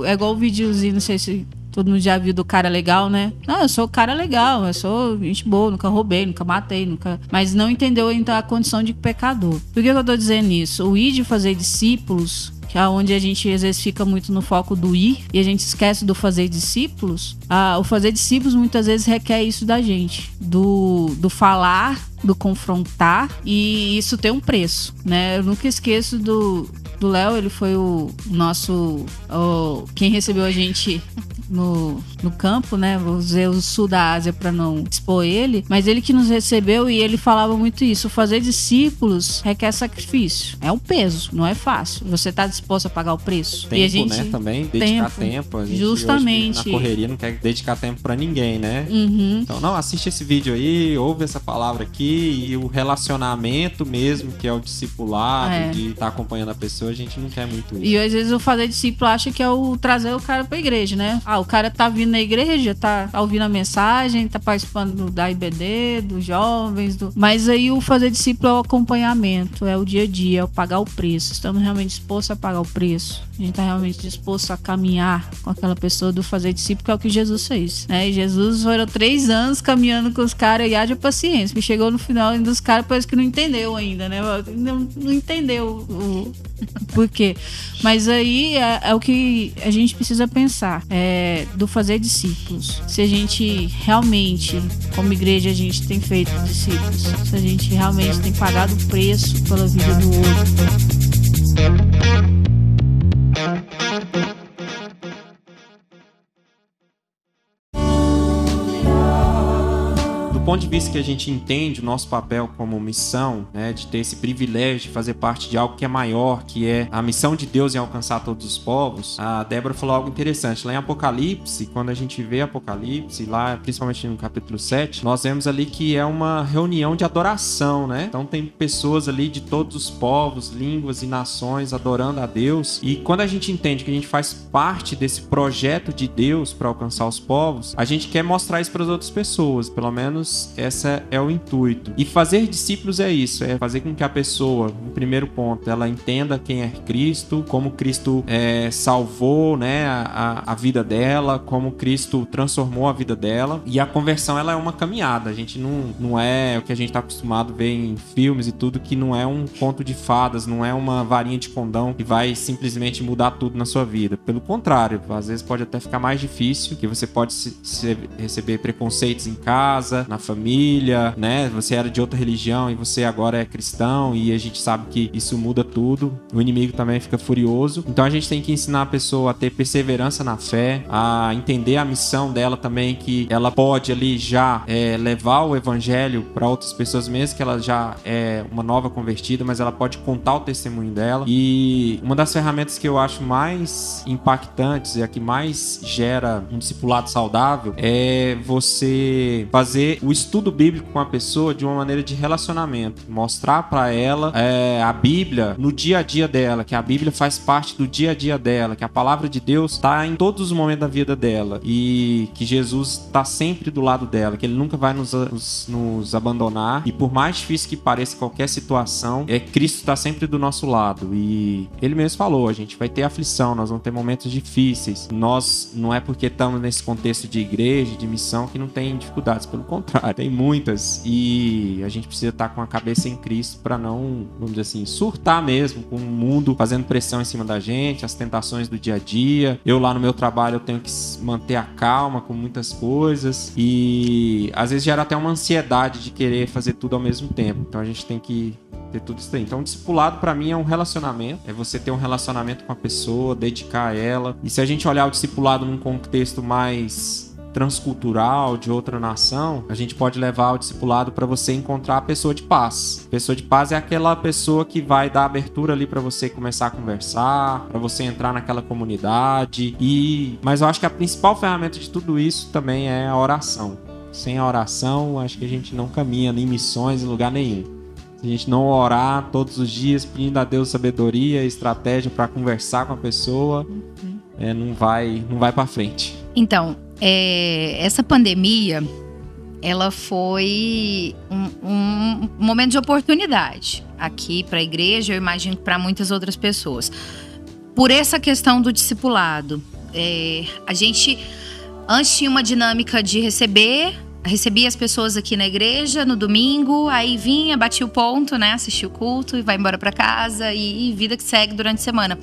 É igual o videozinho, não sei se todo mundo já viu, do cara legal, né? Não, eu sou o cara legal, eu sou gente boa, nunca roubei, nunca matei, mas não entendeu ainda a condição de pecador. Por que eu tô dizendo isso? O ir de fazer discípulos, que é onde a gente às vezes fica muito no foco do ir e a gente esquece do fazer discípulos. O fazer discípulos muitas vezes requer isso da gente, do falar, do confrontar, e isso tem um preço, né? Eu nunca esqueço do Léo, ele foi o nosso... quem recebeu a gente no campo, né? Vou dizer o sul da Ásia para não expor ele, mas ele que nos recebeu, e ele falava muito isso: fazer discípulos requer sacrifício, é um peso, não é fácil. Você tá disposto a pagar o preço? Tempo, e a gente, né? Também dedicar tempo. A gente justamente hoje, na correria, não quer dedicar tempo para ninguém, né? Uhum. Então, não, assiste esse vídeo aí, ouve essa palavra aqui, e o relacionamento mesmo, que é o discipulado, de estar acompanhando a pessoa, a gente não quer muito isso. E às vezes o fazer discípulo acha que é o trazer o cara pra igreja, né? O cara tá vindo na igreja, tá ouvindo a mensagem, tá participando da IBD, dos jovens, mas aí o fazer discípulo é o acompanhamento, é o dia a dia, é o pagar o preço. Estamos realmente dispostos a pagar o preço? A gente tá realmente disposto a caminhar com aquela pessoa do fazer discípulo, que é o que Jesus fez, né? E Jesus foram 3 anos caminhando com os caras, e haja paciência, me chegou no final ainda os caras parece que não entendeu ainda, né? Não entendeu o porquê. Mas aí é o que a gente precisa pensar, do fazer discípulos. Se a gente realmente, como igreja, a gente tem feito discípulos, se a gente realmente tem pagado o preço pela vida do outro. ponto de vista que a gente entende o nosso papel como missão, né, de ter esse privilégio de fazer parte de algo que é maior, que é a missão de Deus em alcançar todos os povos, a Débora falou algo interessante. Lá em Apocalipse, quando a gente vê Apocalipse, lá principalmente no capítulo 7, nós vemos ali que é uma reunião de adoração, né? Então tem pessoas ali de todos os povos, línguas e nações adorando a Deus. E quando a gente entende que a gente faz parte desse projeto de Deus para alcançar os povos, a gente quer mostrar isso para as outras pessoas. Pelo menos esse é o intuito. E fazer discípulos é isso, é fazer com que a pessoa, no primeiro ponto, ela entenda quem é Cristo, como Cristo salvou, né, a vida dela, como Cristo transformou a vida dela. E a conversão, ela é uma caminhada. A gente não é o que a gente está acostumado a ver em filmes e tudo, que não é um conto de fadas, não é uma varinha de condão que vai simplesmente mudar tudo na sua vida. Pelo contrário, às vezes pode até ficar mais difícil, que você pode receber preconceitos em casa, na família, né? Você era de outra religião e você agora é cristão, e a gente sabe que isso muda tudo. O inimigo também fica furioso. Então a gente tem que ensinar a pessoa a ter perseverança na fé, a entender a missão dela também, que ela pode ali já levar o evangelho para outras pessoas, mesmo que ela já é uma nova convertida, mas ela pode contar o testemunho dela. E uma das ferramentas que eu acho mais impactantes e a que mais gera um discipulado saudável é você fazer o estudo bíblico com a pessoa de uma maneira de relacionamento, mostrar para ela a Bíblia no dia a dia dela, que a Bíblia faz parte do dia a dia dela, que a palavra de Deus está em todos os momentos da vida dela e que Jesus está sempre do lado dela, que ele nunca vai nos abandonar, e por mais difícil que pareça qualquer situação, Cristo está sempre do nosso lado. E ele mesmo falou, a gente vai ter aflição, nós vamos ter momentos difíceis. Nós não é porque estamos nesse contexto de igreja, de missão, que não tem dificuldades, pelo contrário, tem muitas, e a gente precisa estar com a cabeça em Cristo para não, vamos dizer assim, surtar mesmo com o mundo fazendo pressão em cima da gente, as tentações do dia a dia. Eu lá no meu trabalho eu tenho que manter a calma com muitas coisas, e às vezes gera até uma ansiedade de querer fazer tudo ao mesmo tempo. Então a gente tem que ter tudo isso aí. Então, o discipulado para mim é um relacionamento, é você ter um relacionamento com a pessoa, dedicar a ela. E se a gente olhar o discipulado num contexto mais transcultural, de outra nação, a gente pode levar o discipulado para você encontrar a pessoa de paz. A pessoa de paz é aquela pessoa que vai dar abertura ali para você começar a conversar, para você entrar naquela comunidade. Mas eu acho que a principal ferramenta de tudo isso também é a oração. Sem a oração, acho que a gente não caminha em missões em lugar nenhum. Se a gente não orar todos os dias, pedindo a Deus sabedoria e estratégia para conversar com a pessoa, não vai para frente. Então, essa pandemia, ela foi um momento de oportunidade aqui para a igreja, eu imagino que para muitas outras pessoas. Por essa questão do discipulado, a gente antes tinha uma dinâmica de recebia as pessoas aqui na igreja no domingo, aí vinha, batia o ponto, né, assistia o culto e vai embora para casa, e vida que segue durante a semana.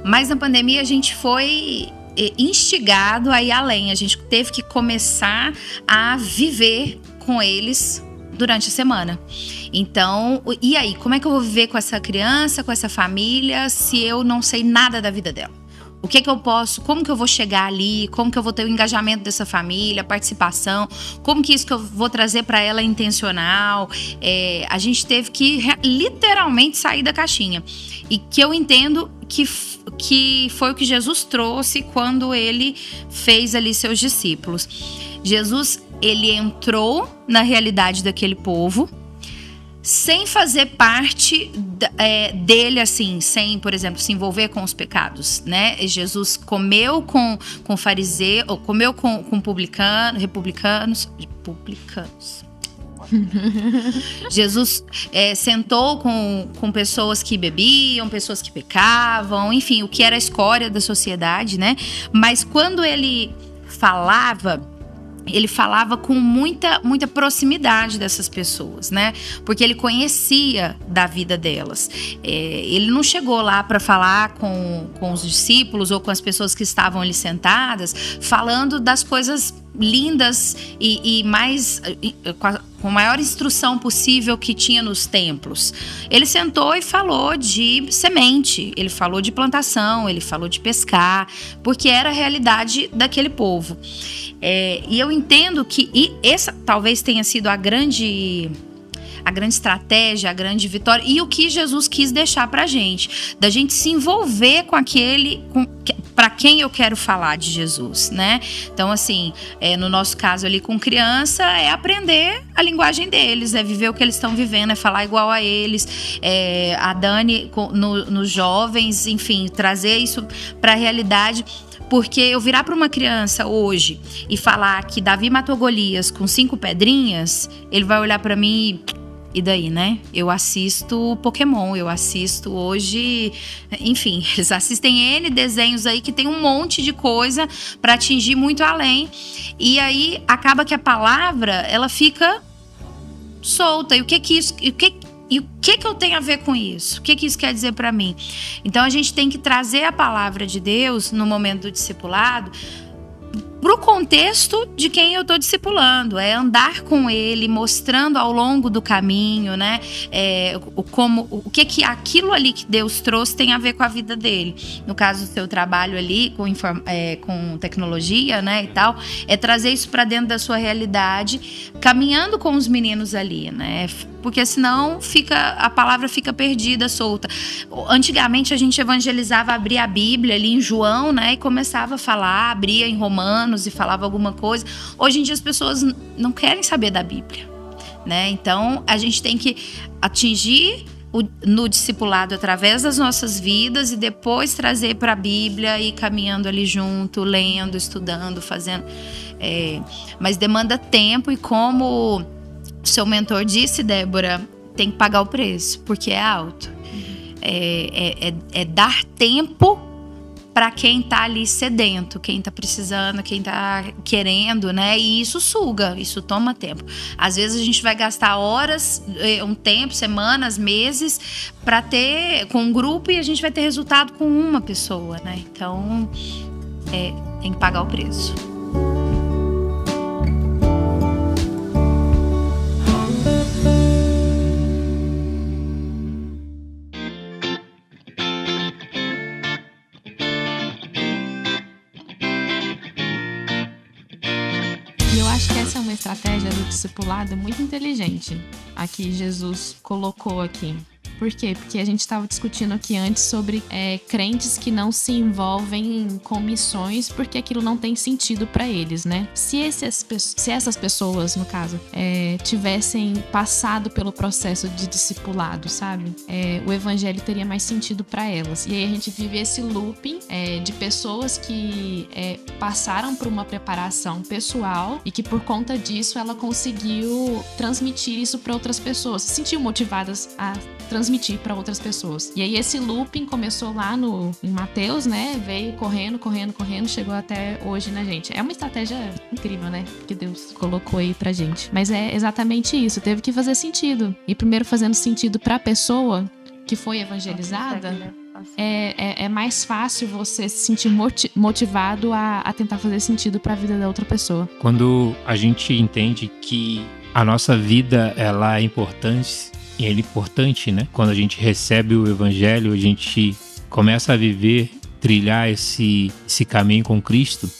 Mas na pandemia a gente foi instigado a ir além, a gente teve que começar a viver com eles durante a semana. Então, e aí, como é que eu vou viver com essa criança, com essa família, se eu não sei nada da vida dela? O que eu posso, como que eu vou chegar ali, como que eu vou ter o engajamento dessa família, a participação, como que isso que eu vou trazer para ela é intencional. A gente teve que literalmente sair da caixinha. E que eu entendo que foi o que Jesus trouxe quando ele fez ali seus discípulos. Jesus, ele entrou na realidade daquele povo, sem fazer parte dele, assim, sem, por exemplo, se envolver com os pecados, né? Jesus comeu com fariseu, ou comeu com republicanos. Jesus sentou com pessoas que bebiam, pessoas que pecavam, enfim, o que era a escória da sociedade, né? Mas quando ele falava com muita proximidade dessas pessoas, né? Porque ele conhecia da vida delas. Ele não chegou lá para falar com os discípulos ou com as pessoas que estavam ali sentadas, falando das coisas lindas e mais com a maior instrução possível que tinha nos templos. Ele sentou e falou de semente, ele falou de plantação, ele falou de pescar, porque era a realidade daquele povo. E eu entendo que essa talvez tenha sido a grande estratégia, a grande vitória e o que Jesus quis deixar pra gente, da gente se envolver com aquele para quem eu quero falar de Jesus, né? Então, assim, no nosso caso ali com criança, é aprender a linguagem deles, é viver o que eles estão vivendo, é falar igual a eles, a Dani nos jovens, enfim, trazer isso pra realidade. Porque eu virar para uma criança hoje e falar que Davi matou Golias com 5 pedrinhas, ele vai olhar para mim e daí, né? Eu assisto Pokémon, eu assisto hoje... Enfim, eles assistem N desenhos aí que tem um monte de coisa para atingir muito além. E aí, acaba que a palavra, ela fica solta. E o que eu tenho a ver com isso? O que isso quer dizer para mim? Então, a gente tem que trazer a palavra de Deus no momento do discipulado pro contexto de quem eu tô discipulando, andar com ele, mostrando ao longo do caminho, né, o que aquilo ali que Deus trouxe tem a ver com a vida dele. No caso do seu trabalho ali com tecnologia, né, e tal, trazer isso para dentro da sua realidade, caminhando com os meninos ali, né, porque senão a palavra fica perdida, solta. Antigamente a gente evangelizava, abria a Bíblia ali em João, né, e começava a falar, abria em Romanos e falava alguma coisa. Hoje em dia as pessoas não querem saber da Bíblia, né? Então a gente tem que atingir no discipulado através das nossas vidas e depois trazer para a Bíblia e ir caminhando ali junto, lendo, estudando, fazendo. Mas demanda tempo e como seu mentor disse, Débora, tem que pagar o preço, porque é alto. É dar tempo para quem tá ali sedento, quem tá precisando, quem tá querendo, né? E isso suga, isso toma tempo. Às vezes a gente vai gastar horas, um tempo, semanas, meses, para ter com um grupo e a gente vai ter resultado com uma pessoa, né? Então, tem que pagar o preço. Essa é uma estratégia do discipulado muito inteligente. Aqui Jesus colocou aqui. Por quê? Porque a gente estava discutindo aqui antes sobre crentes que não se envolvem com missões porque aquilo não tem sentido para eles, né? Se essas pessoas, no caso, tivessem passado pelo processo de discipulado, sabe? O evangelho teria mais sentido para elas. E aí a gente vive esse looping de pessoas que passaram por uma preparação pessoal e que por conta disso ela conseguiu transmitir isso para outras pessoas, se sentiu motivadas a transmitir para outras pessoas. E aí esse looping começou lá em Mateus, né? Veio correndo, chegou até hoje na gente. É uma estratégia incrível, né? Que Deus colocou aí pra gente. Mas é exatamente isso, teve que fazer sentido. E primeiro fazendo sentido pra pessoa que foi evangelizada, é mais fácil você se sentir motivado a tentar fazer sentido pra vida da outra pessoa. Quando a gente entende que a nossa vida, ela é importante, né? Quando a gente recebe o evangelho, a gente começa a viver, trilhar esse caminho com Cristo.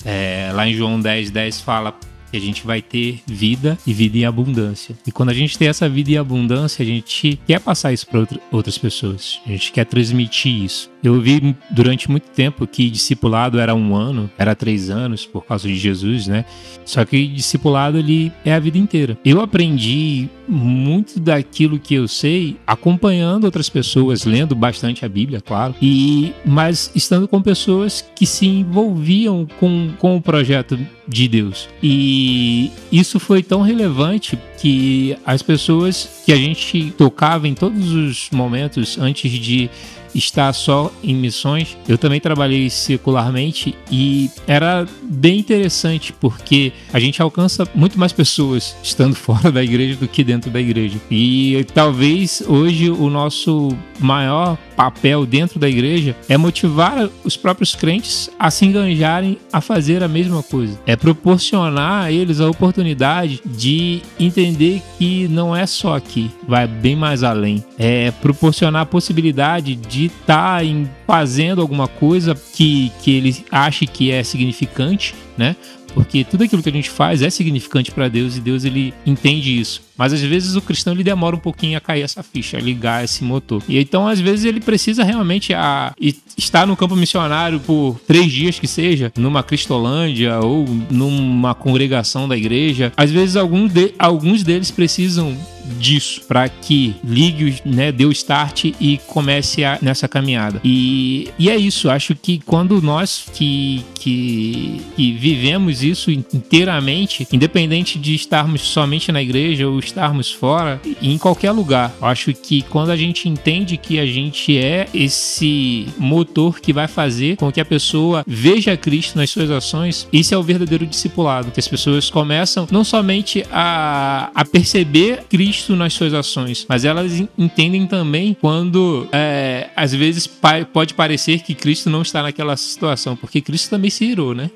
Lá em João 10:10 fala que a gente vai ter vida e vida em abundância. E quando a gente tem essa vida em abundância, a gente quer passar isso para outras pessoas. A gente quer transmitir isso. Eu vi durante muito tempo que discipulado era 1 ano, era 3 anos por causa de Jesus, né? Só que discipulado, ele é a vida inteira. Eu aprendi muito daquilo que eu sei acompanhando outras pessoas, lendo bastante a Bíblia, claro, mas estando com pessoas que se envolviam com o projeto de Deus. E isso foi tão relevante que as pessoas que a gente tocava em todos os momentos antes de estar só em missões, eu também trabalhei secularmente e era bem interessante porque a gente alcança muito mais pessoas estando fora da igreja do que dentro da igreja. E talvez hoje o nosso maior papel dentro da igreja é motivar os próprios crentes a se engajarem a fazer a mesma coisa. É proporcionar a eles a oportunidade de entender que não é só aqui, vai bem mais além. É proporcionar a possibilidade de estar fazendo alguma coisa que ele ache que é significante, né? Porque tudo aquilo que a gente faz é significante para Deus e Deus ele entende isso. Mas às vezes o cristão ele demora um pouquinho a cair essa ficha, a ligar esse motor. E então às vezes ele precisa realmente estar no campo missionário por 3 dias que seja, numa Cristolândia ou numa congregação da igreja. Às vezes alguns deles precisam disso para que ligue, né, dê o start e comece nessa caminhada. E é isso, acho que quando nós que vivemos isso inteiramente, independente de estarmos somente na igreja ou estarmos fora, em qualquer lugar, eu acho que quando a gente entende que a gente é esse motor que vai fazer com que a pessoa veja Cristo nas suas ações, isso é o verdadeiro discipulado, que as pessoas começam não somente a perceber Cristo nas suas ações, mas elas entendem também quando às vezes pode parecer que Cristo não está naquela situação, porque Cristo também se irou, né?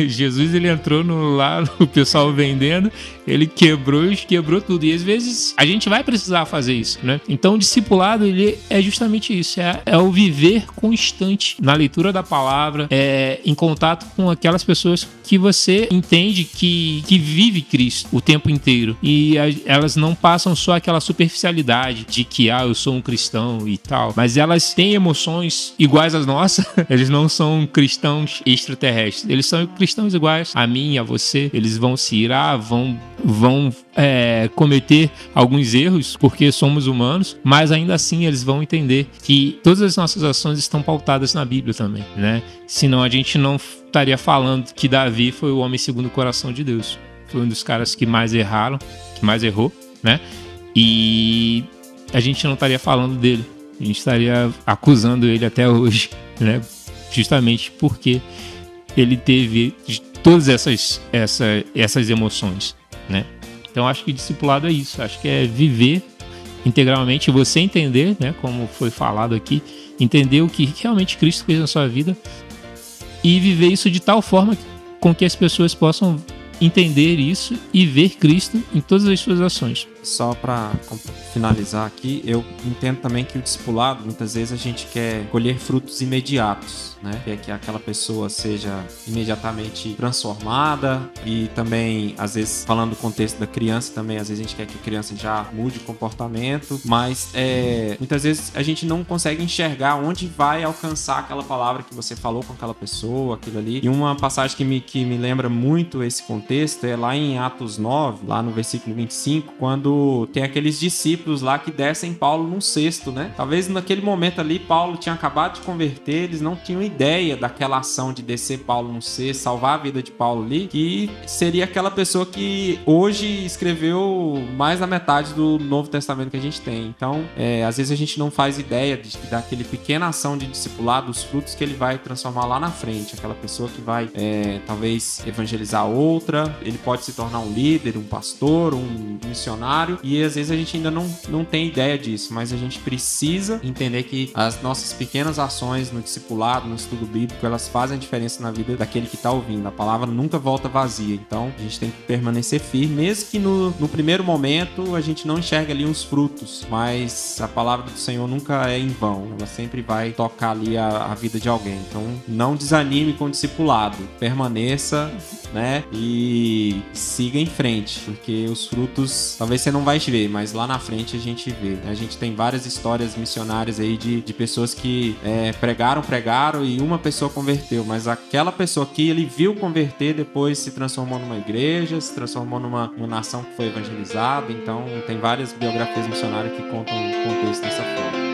Jesus ele entrou lá no pessoal vendendo, ele quebrou tudo, e às vezes a gente vai precisar fazer isso, né? Então o discipulado ele é justamente isso, é o viver constante na leitura da palavra, em contato com aquelas pessoas que você entende que vive Cristo o tempo inteiro, e elas não passam só aquela superficialidade de que eu sou um cristão e tal, mas elas têm emoções iguais às nossas. Eles não são cristãos extraterrestres, eles são cristãos iguais a mim e a você. Eles vão se irar, vão cometer alguns erros porque somos humanos, mas ainda assim eles vão entender que todas as nossas ações estão pautadas na Bíblia também, né? Senão a gente não estaria falando que Davi foi o homem segundo o coração de Deus. Foi um dos caras que mais erraram, que mais errou, né? E a gente não estaria falando dele, a gente estaria acusando ele até hoje, né? Justamente porque ele teve todas essas emoções, né? Então acho que discipulado é isso, acho que é viver integralmente, você entender, né, como foi falado aqui, entender o que realmente Cristo fez na sua vida e viver isso de tal forma com que as pessoas possam entender isso e ver Cristo em todas as suas ações. Só para finalizar aqui, eu entendo também que o discipulado, muitas vezes a gente quer colher frutos imediatos, né? Quer que aquela pessoa seja imediatamente transformada, e também, às vezes, falando do contexto da criança também, às vezes a gente quer que a criança já mude o comportamento, mas muitas vezes a gente não consegue enxergar onde vai alcançar aquela palavra que você falou com aquela pessoa, aquilo ali. E uma passagem que me lembra muito esse contexto é lá em Atos 9, lá no versículo 25, quando tem aqueles discípulos lá que descem Paulo num cesto, né? Talvez naquele momento ali Paulo tinha acabado de converter, eles não tinham ideia daquela ação de descer Paulo num cesto, salvar a vida de Paulo ali, que seria aquela pessoa que hoje escreveu mais da metade do Novo Testamento que a gente tem. Então, às vezes a gente não faz ideia daquele pequena ação de discipulado, os frutos que ele vai transformar lá na frente. Aquela pessoa que vai, talvez, evangelizar outra, ele pode se tornar um líder, um pastor, um missionário, e às vezes a gente ainda não tem ideia disso, mas a gente precisa entender que as nossas pequenas ações no discipulado, no estudo bíblico, elas fazem a diferença na vida daquele que está ouvindo. A palavra nunca volta vazia, então a gente tem que permanecer firme, mesmo que no primeiro momento a gente não enxerga ali uns frutos, mas a palavra do Senhor nunca é em vão, ela sempre vai tocar ali a vida de alguém. Então não desanime com o discipulado, permaneça, né, e siga em frente, porque os frutos talvez você não vai ver, mas lá na frente a gente vê. A gente tem várias histórias missionárias aí de pessoas que pregaram e uma pessoa converteu, mas aquela pessoa que ele viu converter depois se transformou numa igreja, se transformou numa nação que foi evangelizada. Então tem várias biografias missionárias que contam o contexto dessa forma.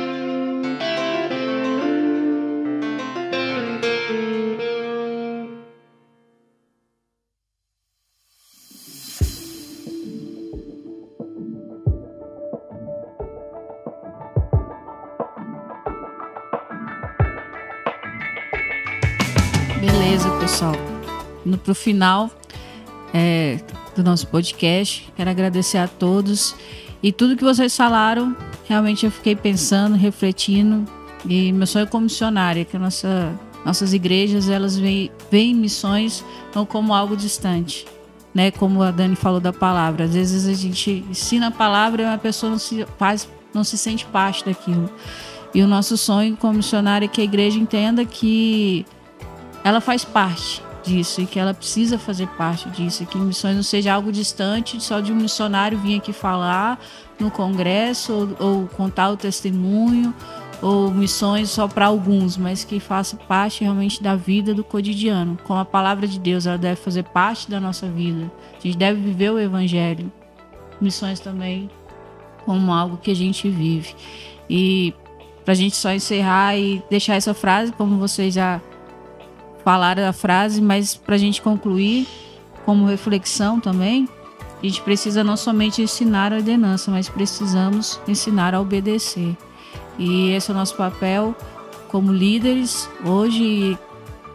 Beleza, pessoal. Indo pro final do nosso podcast, quero agradecer a todos. E tudo que vocês falaram, realmente eu fiquei pensando, refletindo. E meu sonho como missionária é que nossas igrejas, elas veem missões não como algo distante, né? Como a Dani falou da palavra. Às vezes a gente ensina a palavra e uma pessoa não se sente parte daquilo. E o nosso sonho como missionária é que a igreja entenda que ela faz parte disso e que ela precisa fazer parte disso, e que missões não seja algo distante só de um missionário vir aqui falar no congresso ou contar o testemunho, ou missões só para alguns, mas que faça parte realmente da vida do cotidiano. Como a palavra de Deus, ela deve fazer parte da nossa vida. A gente deve viver o evangelho. Missões também como algo que a gente vive. E para a gente só encerrar e deixar essa frase, como vocês já falaram a frase, mas para a gente concluir, como reflexão também, a gente precisa não somente ensinar a ordenança, mas precisamos ensinar a obedecer. E esse é o nosso papel como líderes hoje,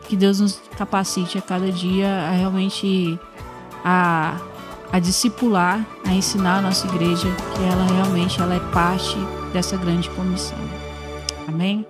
que Deus nos capacite a cada dia a realmente a discipular, a ensinar a nossa igreja que ela realmente é parte dessa grande comissão. Amém?